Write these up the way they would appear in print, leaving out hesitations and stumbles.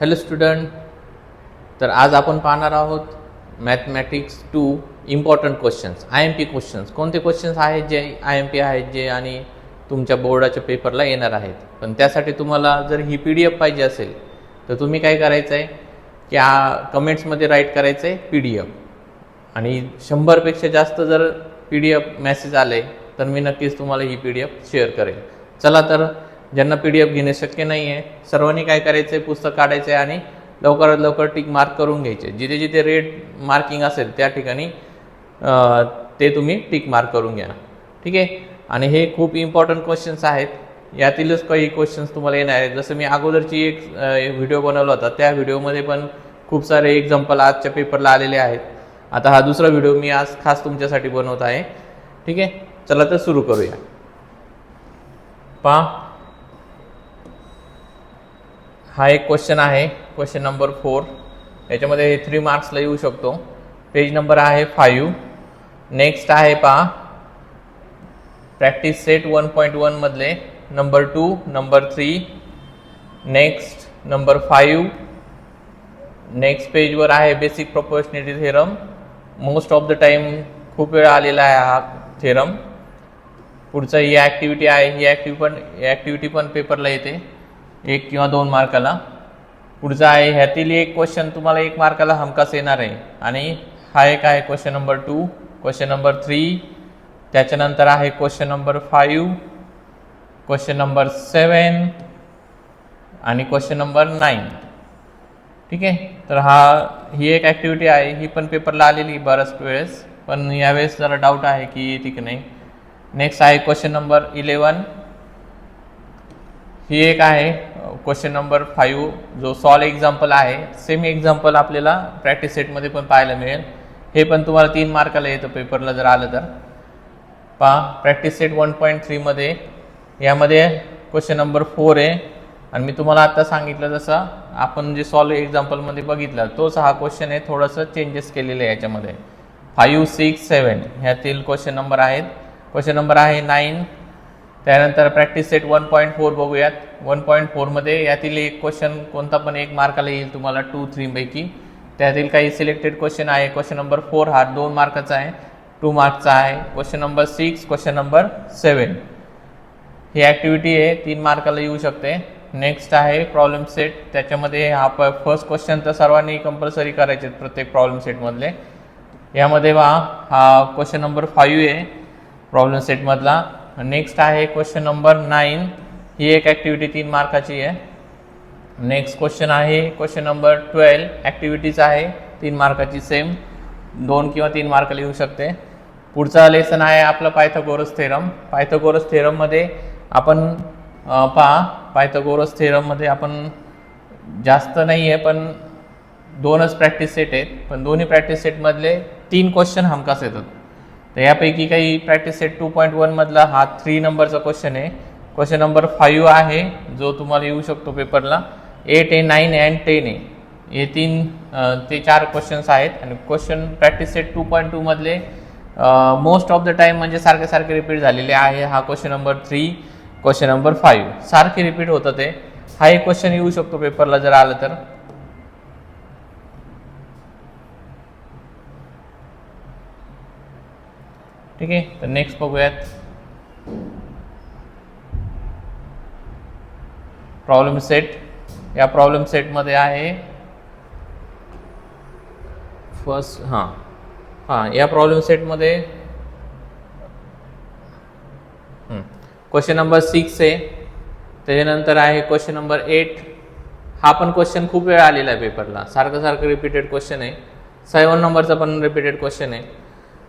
Hello student, तर आज आपण पाहणार आहोत mathematics 2 important questions, IMP questions. कोणते क्वेश्चन्स आहेत जे IMP आहेत जे आणि तुमच्या बोर्डाच्या पेपरला येणार आहेत. पण त्यासाठी तुम्हाला जर ही PDF पाहिजे असेल तर तुम्ही काय करायचं आहे की कमेंट्समध्ये राईट करायचं आहे PDF, आणि 100पेक्षा जास्त जर PDF मेसेज आले तर मी नक्कीच तुम्हाला ही PDF शेअर करेल. चला तर, ज्यांना PDF घेणे शक्य नाही आहे सर्वांनी काय करायचं आहे, पुस्तक काढायचं आहे आणि लवकरात लवकर टिक मार्क करून घ्यायचे. जिथे जिथे रेड मार्किंग असेल त्या ठिकाणी ते तुम्ही टिक मार्क करून घ्या. ठीक आहे. आणि हे खूप इम्पॉर्टंट क्वेश्चन्स आहेत. यातीलच काही क्वेश्चन्स तुम्हाला येणार आहेत. जसं मी अगोदरची एक व्हिडिओ बनवला होता, त्या व्हिडिओमध्ये पण खूप सारे एक्झाम्पल आजच्या पेपरला आलेले आहेत. आता हा दुसरा व्हिडिओ मी आज खास तुमच्यासाठी बनवत आहे. ठीक आहे, चला तर सुरू करूया. पहा, हा एक क्वेश्चन आहे, क्वेश्चन नंबर 4. याच्यामध्ये 3 मार्क्सला येऊ शकतो. पेज नंबर आहे 5. नेक्स्ट आहे पहा, प्रॅक्टिस सेट 1.1 मधले number 2, number 3, next number 5. Next पेजवर आहे basic proportionality theorem. Most of the time खूप वेळा आलेला आहे हा थेरम. पुढचा ही ॲक्टिव्हिटी आहे. ही ॲक्टिव्हिटी पण पेपरला येते 1 किंवा 2 मार्काला. पुढचा आहे, ह्यातील एक क्वेश्चन तुम्हाला 1 मार्काला हमखास येणार आहे. आणि हा एक आहे क्वेश्चन नंबर 2, क्वेश्चन नंबर 3, त्याच्यानंतर आहे क्वेश्चन नंबर 5, क्वेश्चन नंबर 7 आणि क्वेश्चन नंबर 9. ठीक आहे. तर ही एक ॲक्टिव्हिटी आहे. ही पण पेपरला आलेली बऱ्याच वेळेस, पण यावेळेस जरा डाऊट आहे की येते की नाही. नेक्स्ट आहे क्वेश्चन नंबर 11. ही एक आहे क्वेश्चन नंबर 5, जो सॉल्व एक्झाम्पल आहे. सेम एक्झाम्पल आपल्याला प्रॅक्टिस सेटमध्ये पण पाहायला मिळेल. हे पण तुम्हाला 3 मार्काला येतं पेपरला जर आलं तर. पहा, प्रॅक्टिस सेट 1.3 मध्ये यामध्ये क्वेश्चन नंबर 4 आहे. आणि मी तुम्हाला आता सांगितलं जसं आपण जे सॉल्व एक्झाम्पलमध्ये बघितलं तोच हा क्वेश्चन आहे. थोडंसं चेंजेस केलेले आहे याच्यामध्ये. 5, 6, 7 ह्यातील क्वेश्चन नंबर आहेत. क्वेश्चन नंबर आहे 9. त्यानंतर प्रॅक्टिस सेट 1.4 बघूयात. 1.4 मध्ये यातील एक क्वेश्चन कोणता पण 1 मार्काला येईल तुम्हाला 2, 3 पैकी. त्यातील काही सिलेक्टेड क्वेश्चन आहे. क्वेश्चन नंबर 4 हा 2 मार्काचा आहे, 2 मार्कचा आहे. क्वेश्चन नंबर 6, क्वेश्चन नंबर 7 ही ॲक्टिव्हिटी आहे, 3 मार्काला येऊ शकते. नेक्स्ट आहे प्रॉब्लेम सेट. त्याच्यामध्ये हा फर्स्ट क्वेश्चन तर सर्वांनी कंपल्सरी करायचे प्रत्येक प्रॉब्लेम सेटमधले. यामध्ये हा क्वेश्चन नंबर 5 आहे प्रॉब्लेम सेटमधला. नेक्स्ट आहे क्वेश्चन नंबर 9. ही एक ॲक्टिव्हिटी 3 मार्काची आहे. नेक्स्ट क्वेश्चन आहे क्वेश्चन नंबर 12. ॲक्टिव्हिटीज आहे 3 मार्काची, सेम 2 किंवा 3 मार्काला येऊ शकते. पुढचा लेसन आहे आपला पायथागोरस थेरम. पायथागोरस थेरममध्ये आपण पायथागोरस थेरममध्ये आपण जास्त नाही आहे, पण 2च प्रॅक्टिस सेट आहेत. पण दोन्ही प्रॅक्टिस सेटमधले 3 क्वेश्चन हमखास येतात. तर यापैकी काही प्रॅक्टिस सेट 2.1 मधला हा 3 नंबरचा क्वेश्चन आहे. क्वेश्चन नंबर 5 आहे जो तुम्हाला येऊ शकतो पेपरला. 8 आहे, 9 आहे आणि 10 आहे. हे 4 क्वेश्चन्स आहेत. आणि क्वेश्चन प्रॅक्टिस सेट 2.2 मधले मोस्ट ऑफ द टाइम म्हणजे सारखे रिपीट झालेले आहे. हा क्वेश्चन नंबर 3, क्वेश्चन नंबर 5 सारखे रिपीट होतं ते. हा एक क्वेश्चन येऊ शकतो पेपरला जर आलं तर. ठीक आहे. तर नेक्स्ट बघूयात. Problem set. या प्रॉब्लेम सेटमध्ये आहे फर्स्ट या प्रॉब्लेम सेटमध्ये क्वेश्चन नंबर 6 आहे. त्याच्यानंतर आहे क्वेश्चन नंबर 8. हा पण क्वेश्चन खूप वेळा आलेला आहे पेपरला, सारखं रिपीटेड क्वेश्चन आहे. 7 नंबरचा पण रिपीटेड क्वेश्चन आहे.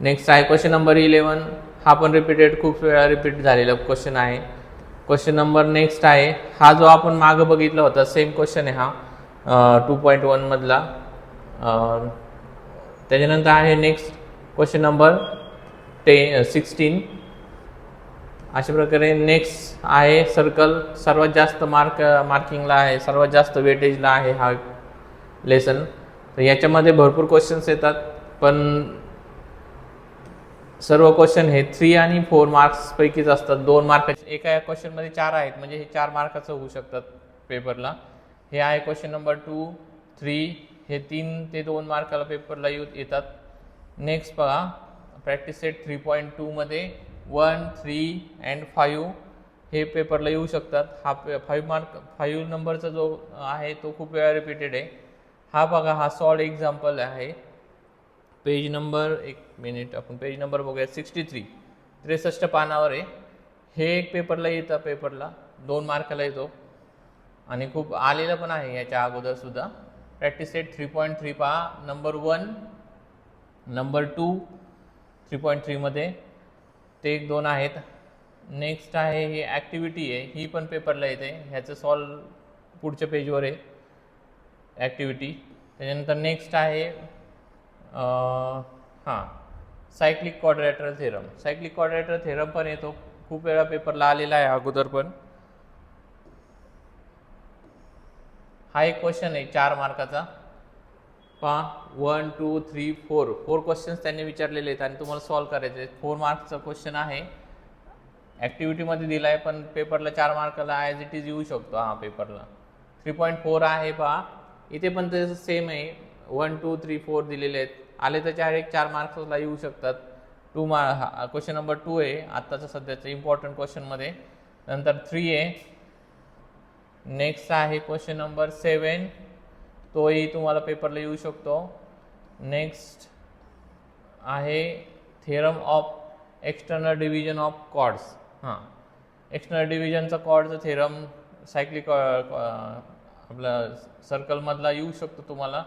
नेक्स्ट आहे क्वेश्चन नंबर 11. हा पण खूप वेळा रिपीट झालेला क्वेश्चन आहे. क्वेश्चन नंबर नेक्स्ट आहे हा जो आपण मागं बघितला होता, सेम क्वेश्चन आहे हा 2.1 मधला. त्याच्यानंतर आहे नेक्स्ट क्वेश्चन नंबर 16. अशा प्रकारे नेक्स्ट आहे सर्कल. सर्वात जास्त मार्किंगला आहे, सर्वात जास्त वेटेजला आहे हा लेसन. तर याच्यामध्ये भरपूर क्वेश्चन्स येतात, पण सर्व क्वेश्चन हे 3 आणि 4 मार्क्स पैकीच असतात. 2 मार्काचे एका क्वेश्चनमध्ये 4 आहेत, म्हणजे हे 4 मार्काचं होऊ शकतात पेपरला. हे आहे क्वेश्चन नंबर 2, 3 हे 3 ते 2 मार्काला पेपरला येतात. नेक्स्ट बघा प्रॅक्टिस सेट 3.2 मध्ये 1, 3 अँड 5 हे पेपरला येऊ शकतात. हा 5 नंबरचा जो आहे तो खूप वेळा रिपीटेड आहे. हा बघा हा सॉल्ड एक्झाम्पल आहे. पेज नंबर, एक मिनिट, आपण पेज नंबर बघूया, 63 पानावर आहे. हे एक पेपरला येतं, पेपरला 2 मार्काला येतो आणि खूप आलेलं पण आहे याच्या अगोदर सुद्धा. प्रॅक्टिस सेट 3.3 पहा, नंबर 1, नंबर 2 3.3 मध्ये ते 1-2 आहेत. नेक्स्ट आहे ही ॲक्टिव्हिटी आहे, ही पण पेपरला येते. ह्याचं सॉल्व पुढच्या पेजवर आहे ॲक्टिव्हिटी. त्याच्यानंतर नेक्स्ट आहे हां सायक्लिक क्वाड्रॅटर थेरम. सायक्लिक क्वाड्रॅटर थेरम पण येतो, खूप वेळा पेपरला आलेला आहे अगोदर पण. हा एक क्वेश्चन आहे 4 मार्काचा. पहा 1, 2, 3, 4 क्वेश्चन्स त्यांनी विचारलेले आहेत आणि तुम्हाला सॉल्व करायचे आहेत. 4 मार्क्सचा क्वेश्चन आहे, ॲक्टिव्हिटीमध्ये दिला आहे पण पेपरला 4 मार्काला ॲज इट इज येऊ शकतो हा पेपरला. 3.4 आहे पहा, इथे पण ते सेम आहे, 1, 2, 3, 4 दिलेले आहेत. आले तर 4 मार्क्सला येऊ शकतात. क्वेश्चन नंबर 2 आहे आत्ताचं सध्याचं इम्पॉर्टंट क्वेश्चनमध्ये. नंतर 3 आहे. नेक्स्ट आहे क्वेश्चन नंबर 7, तोही तुम्हाला पेपरला येऊ शकतो. नेक्स्ट आहे theorem of external division of chords. हां एक्सटर्नल डिव्हिजनचा कॉर्डचा थेरम सायक्लिक आपला सर्कलमधला येऊ शकतो तुम्हाला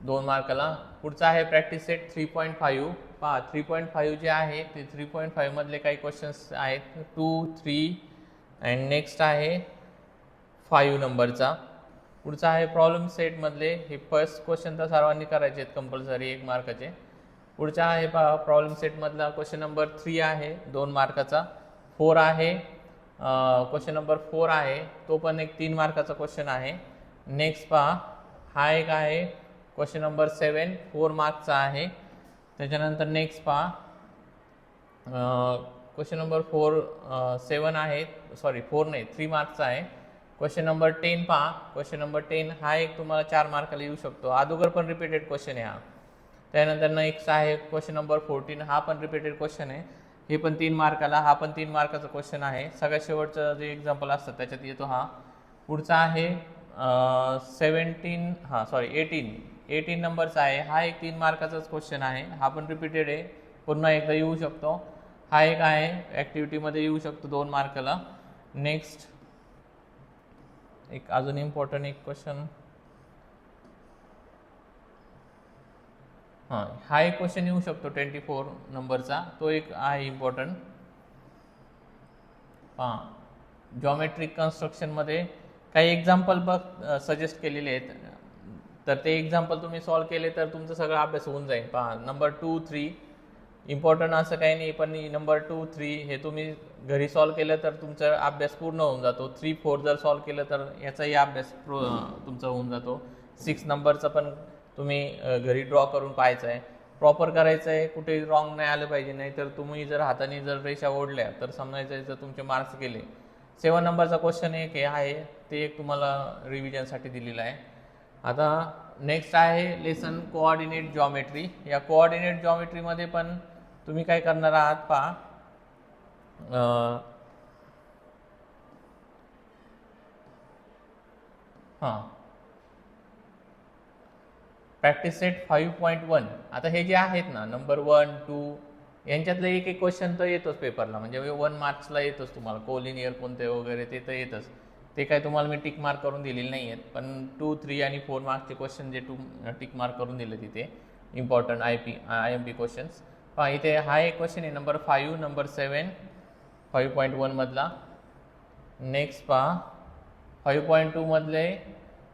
2 मार्काला. पुढचा आहे प्रॅक्टिस सेट 3.5. पहा 3.5 जे आहे ते 3.5 मधले काही क्वेश्चन्स आहेत 2, 3 अँड नेक्स्ट आहे 5 नंबरचा. पुढचा आहे प्रॉब्लेम सेटमधले, हे फर्स्ट क्वेश्चन तर सर्वांनी करायचे आहेत कंपल्सरी 1 मार्काचे. पुढचा आहे पहा प्रॉब्लेम सेटमधला क्वेश्चन नंबर 3 आहे 2 मार्काचा. 4 आहे क्वेश्चन नंबर 4 आहे, तो पण एक 3 मार्काचा क्वेश्चन आहे. नेक्स्ट पहा हा एक आहे क्वेश्चन नंबर 7 4 मार्कचा आहे. त्याच्यानंतर नेक्स्ट पहा क्वेश्चन नंबर 7 आहे, सॉरी 4 नाही 3 मार्क्सचा आहे. क्वेश्चन नंबर 10 पहा, क्वेश्चन नंबर 10 हा एक तुम्हाला 4 मार्काला येऊ शकतो. अगोदर पण रिपीटेड क्वेश्चन आहे हा. त्यानंतर नेक्स्ट आहे क्वेश्चन नंबर 14, हा पण रिपीटेड क्वेश्चन आहे, हे पण 3 मार्काला, हा पण 3 मार्काचा क्वेश्चन आहे. सगळ्यात शेवटचं जे एक्झाम्पल असतात त्याच्यात येतो हा. पुढचा आहे 18 नंबरचा आहे, हा एक 3 मार्काचाच क्वेश्चन आहे, हा पण रिपीटेड आहे, पुन्हा एकदा येऊ शकतो. हा एक आहे ॲक्टिव्हिटीमध्ये येऊ शकतो 2 मार्काला. नेक्स्ट एक अजून इम्पॉर्टंट एक क्वेश्चन, हा एक क्वेश्चन येऊ शकतो 24 नंबरचा, तो एक आहे इम्पॉर्टंट. जॉमेट्रिक कन्स्ट्रक्शनमध्ये काही एक्झाम्पल सजेस्ट केलेले आहेत, तर ते एक्झाम्पल तुम्ही सॉल्व केले तर तुमचं सगळं अभ्यास होऊन जाईल. पहा नंबर 2, 3 इम्पॉर्टंट असं काही नाही, पण नंबर 2, 3 हे तुम्ही घरी सॉल्व केलं तर तुमचा अभ्यास पूर्ण होऊन जातो. 3, 4 जर सॉल्व केलं तर याचाही अभ्यास तुमचा होऊन जातो. 6 नंबरचा पण तुम्ही घरी ड्रॉ करून पाहायचं आहे, प्रॉपर करायचं आहे, कुठे रॉंग नाही आलं पाहिजे. नाही तर तुम्ही जर हाताने जर रेषा ओढल्या तर समजायचं जर तुमचे मार्क्स गेले. 7 नंबरचा क्वेश्चन एक आहे, ते एक तुम्हाला रिव्हिजनसाठी दिलेला आहे. आता नेक्स्ट आहे लेसन कोऑर्डिनेट जॉमेट्री. या कोऑर्डिनेट जॉमेट्रीमध्ये पण तुम्ही काय करणार आहात पहा, प्रॅक्टिस सेट 5.1. आता हे जे आहेत ना नंबर 1, 2 यांच्यातलं एक क्वेश्चन तर येतोच पेपरला, म्हणजे 1 मार्क्सला येतोच तुम्हाला. कोलिनियर कोणते वगैरे ते तर येतच, ते काय तुम्हाला मी टिक मार्क करून दिलेले नाही आहेत. पण 2, 3 आणि 4 मार्क्सचे क्वेश्चन जे टिक मार्क करून दिले तिथे इम्पॉर्टंट IMP क्वेश्चन्स. पहा इथे हा एक क्वेश्चन आहे नंबर 5, नंबर 7 5.1 मधला. नेक्स्ट पहा 5.2 मधले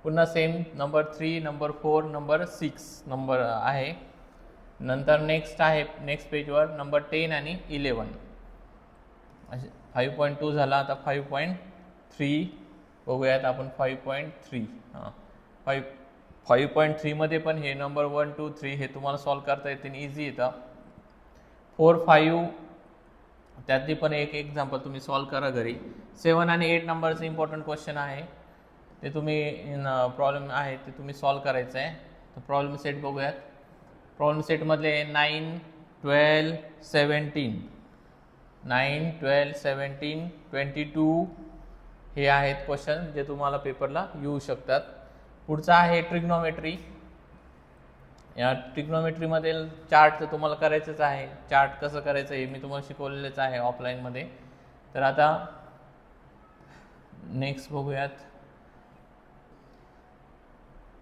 पुन्हा same number 3, number 4, number 6 number आहे. नंतर नेक्स्ट आहे नेक्स्ट पेजवर नंबर 10 आणि 11 असे. 5.2 झाला, आता 5.3 बघूयात आपण. 5.3 5.3 मध्ये पण हे नंबर 1, 2, 3 हे तुम्हाला सॉल्व करता येते, इझी येतं. 4, 5 त्यातली पण एक एक्झाम्पल तुम्ही सॉल्व करा घरी. 7 आणि 8 नंबरचं इम्पॉर्टंट क्वेश्चन आहे. ते तुम्ही प्रॉब्लेम आहे ते तुम्ही सॉल्व करायचं आहे. तर प्रॉब्लेम सेट बघूयात. प्रॉब्लेम सेटमधले 9, 12, 17, 9, 12, 17, 22 हे आहेत क्वेश्चन जे तुम्हाला पेपरला येऊ शकतात. पुढचा आहे ट्रिग्नोमेट्री. या ट्रिग्नोमेट्रीमधील चार्ट तर तुम्हाला करायचंच आहे. चार्ट कसं करायचं हे मी तुम्हाला शिकवलेलंच आहे ऑफलाईनमध्ये. तर आता नेक्स्ट बघूयात.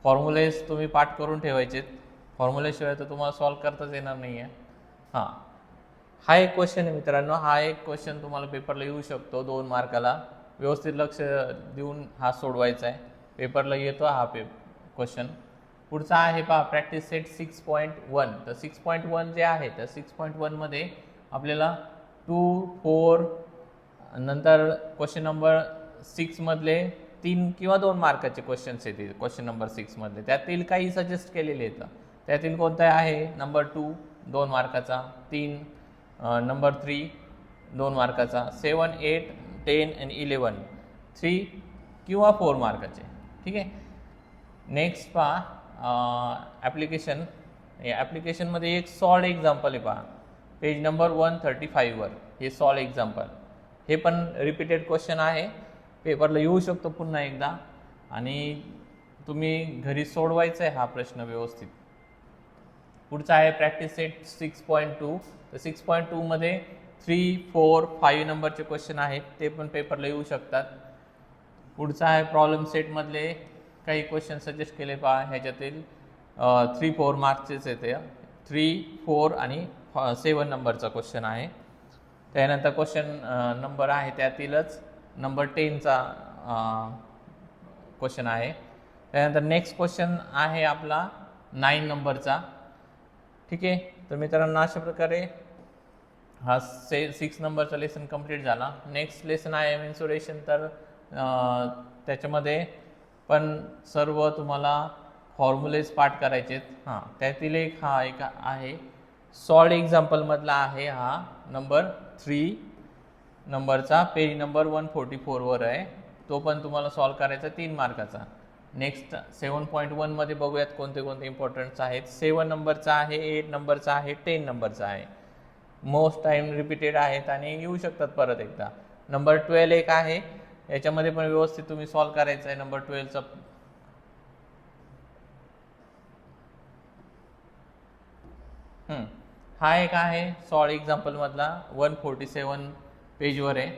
फॉर्म्युलेज तुम्ही पाठ करून ठेवायचे. फॉर्म्युलेशिवाय तर तुम्हाला सॉल्व करताच येणार नाही आहे. हां, हा एक क्वेश्चन आहे मित्रांनो. हा एक क्वेश्चन तुम्हाला पेपरला येऊ शकतो 2 मार्काला. व्यवस्थित लक्ष देऊन हा सोडवायचा आहे. पेपरला येतो हा क्वेश्चन. पुढचा आहे पहा प्रॅक्टिस सेट 6.1. तर 6.1 जे आहे तर 6.1 मध्ये आपल्याला 2, 4 नंतर क्वेश्चन नंबर 6 मधले 3 किंवा 2 मार्काचे क्वेश्चन्स येतील. क्वेश्चन नंबर 6 मधले त्यातील काही सजेस्ट केलेले येतं. त्यातील कोणता आहे? नंबर 2 2 मार्काचा, 3 नंबर 3 2 मार्काचा, 7, 8, 10 आणि 11 3 किंवा 4 मार्काचे. ठीक आहे. नेक्स्ट पहा ॲप्लिकेशन. या ॲप्लिकेशनमध्ये एक सॉल्ड एक्झाम्पल आहे पहा पेज नंबर 135 वर. हे सॉल्ड एक्झाम्पल हे पण रिपीटेड क्वेश्चन आहे. पेपरला येऊ शकतो पुन्हा एकदा आणि तुम्ही घरी सोडवायचा आहे हा प्रश्न व्यवस्थित. पुढचा आहे प्रॅक्टिस सेट 6.2. तर 6.2 मध्ये 3, 4, 5 नंबरचे क्वेश्चन आहेत. ते पण पेपरला येऊ शकतात. पुढचा आहे प्रॉब्लेम सेटमधले काही क्वेश्चन सजेस्ट केले पहा. ह्याच्यातील 3, 4 मार्क्सचेच येते. 3, 4 आणि 7 नंबरचा क्वेश्चन आहे. त्यानंतर क्वेश्चन नंबर आहे त्यातीलच नंबर 10चा क्वेश्चन आहे. त्यानंतर नेक्स्ट क्वेश्चन आहे आपला 9 नंबरचा. ठीक आहे. तर मित्रांनो अशा प्रकारे हा 6 नंबरचा लेसन कंप्लीट झाला. नेक्स्ट लेसन आहे मेन्सुरेशन. तर त्याच्यामध्ये पण सर्व तुम्हाला फॉर्म्युलेज पाठ करायचे. हां, त्यातील एक आहे सॉल्ड एक्झाम्पलमधला आहे हा नंबर 3 नंबरचा पेज नंबर 144 वर आहे. तो पण तुम्हाला सॉल्व करायचा 3 मार्काचा. नेक्स्ट 7.1 मध्ये बघूयात कोणते कोणते इम्पॉर्टंट्स आहेत. 7 नंबरचा आहे, 8 नंबरचा आहे, 10 नंबरचा आहे. मोस्ट टाइम रिपीटेड आहेत आणि येऊ शकतात परत एकदा. नंबर 12 एक आहे. याच्यामध्ये पण व्यवस्थित तुम्ही सॉल्व करायचं आहे नंबर 12चा. हा एक आहे सॉल्ड एक्झाम्पल मधला 147 पेजवर आहे.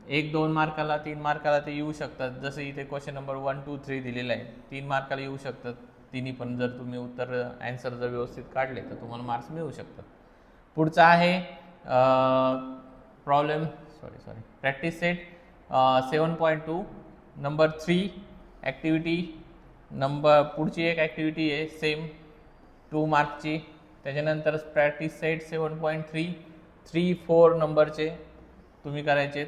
1, 2 मार्काला 3 मार्काला ते येऊ शकतात. जसं इथे क्वेश्चन नंबर 1, 2, 3 दिलेला आहे. 3 मार्काला येऊ शकतात. तिन्ही पण जर तुम्ही उत्तर आन्सर जर व्यवस्थित काढले तर तुम्हाला मार्क्स मिळू शकतात. पुढचा आहे प्रॅक्टिस सेट 7.2 नंबर 3 ॲक्टिव्हिटी. पुढची एक ॲक्टिव्हिटी आहे सेम 2 मार्कची. त्याच्यानंतर प्रॅक्टिस सेट 7.3 3, 4 नंबरचे तुम्ही करायचे.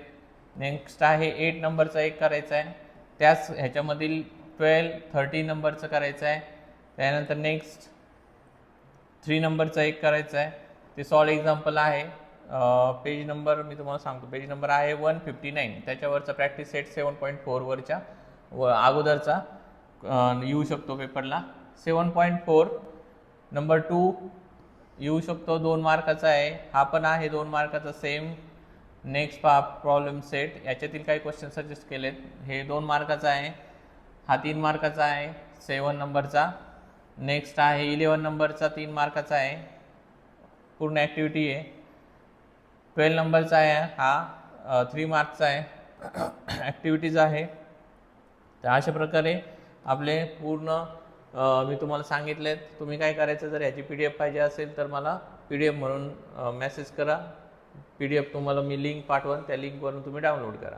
नेक्स्ट आहे 8 नंबरचा एक करायचा आहे. त्याच ह्याच्यामधील 12, 13 नंबरचं करायचं आहे. त्यानंतर नेक्स्ट 3 नंबरचा एक करायचा आहे. ते सॉल्ड एक्झाम्पल आहे. पेज नंबर मी तुम्हाला सांगतो. पेज नंबर आहे 159. त्याच्यावरचा प्रॅक्टिस सेट 7.4 वरच्या अगोदरचा येऊ शकतो पेपरला. 7.4 नंबर 2 येऊ शकतो. 2 मार्काचा आहे. हा पण आहे 2 मार्काचा सेम. नेक्स्ट पहा प्रॉब्लेम सेट. याच्यातील काही क्वेश्चन सजेस्ट केलेत. हे 2 मार्काचा आहे. हा 3 मार्काचा आहे 7 नंबरचा. नेक्स्ट आहे 11 नंबरचा 3 मार्काचा आहे. पूर्ण ॲक्टिव्हिटी आहे. 12 नंबरचा आहे हा 3 मार्क्सचा आहे. ॲक्टिव्हिटीज आहे. तर अशा प्रकारे आपले पूर्ण मी तुम्हाला सांगितलेत. तुम्ही काय करायचं, जर ह्याची PDF पाहिजे असेल तर मला PDF म्हणून मेसेज करा. PDF तुम्हाला मी लिंक पाठवेन. त्या लिंकवरून तुम्ही डाउनलोड करा.